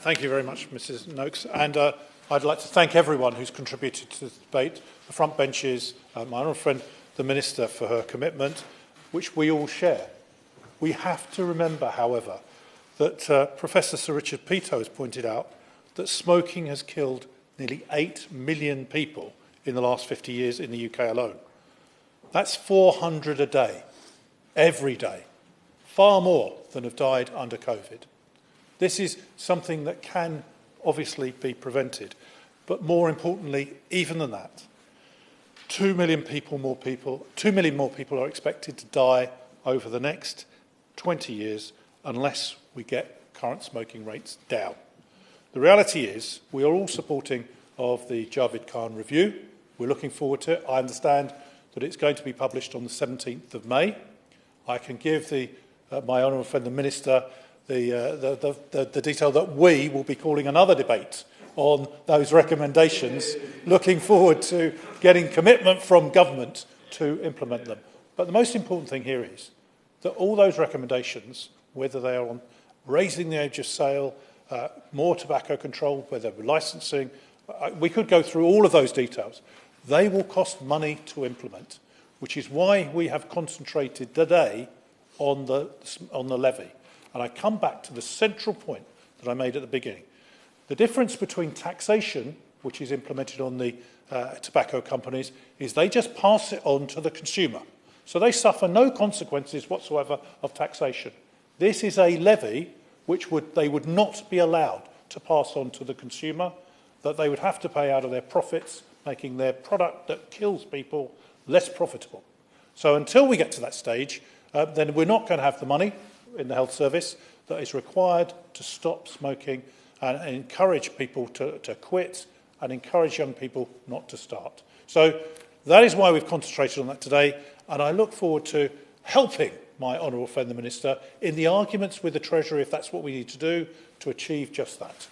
Thank you very much, Mrs Noakes. And I'd like to thank everyone who's contributed to this debate, the front benches, my honourable friend, the Minister, for her commitment, which we all share. We have to remember, however, that Professor Sir Richard Peto has pointed out that smoking has killed nearly 8 million people in the last 50 years in the UK alone. That's 400 a day, every day, far more than have died under COVID. This is something that can obviously be prevented, but more importantly, even than that, 2 million more people are expected to die over the next 20 years unless we get current smoking rates down. The reality is we are all supporting of the Javed Khan review. We're looking forward to it. I understand that it's going to be published on the 17th of May. I can give my honourable friend the Minister the detail that we will be calling another debate on those recommendations, looking forward to getting commitment from government to implement them. But the most important thing here is that all those recommendations, whether they are on raising the age of sale, more tobacco control, whether we're licensing, we could go through all of those details. They will cost money to implement, which is why we have concentrated today on the levy. And I come back to the central point that I made at the beginning. The difference between taxation, which is implemented on the tobacco companies, is they just pass it on to the consumer. So they suffer no consequences whatsoever of taxation. This is a levy which they would not be allowed to pass on to the consumer, that they would have to pay out of their profits, making their product that kills people less profitable. So until we get to that stage, then we're not going to have the money in the health service that is required to stop smoking and encourage people to quit and encourage young people not to start. So that is why we've concentrated on that today, and I look forward to helping my honourable friend the Minister in the arguments with the Treasury, if that's what we need to do, to achieve just that.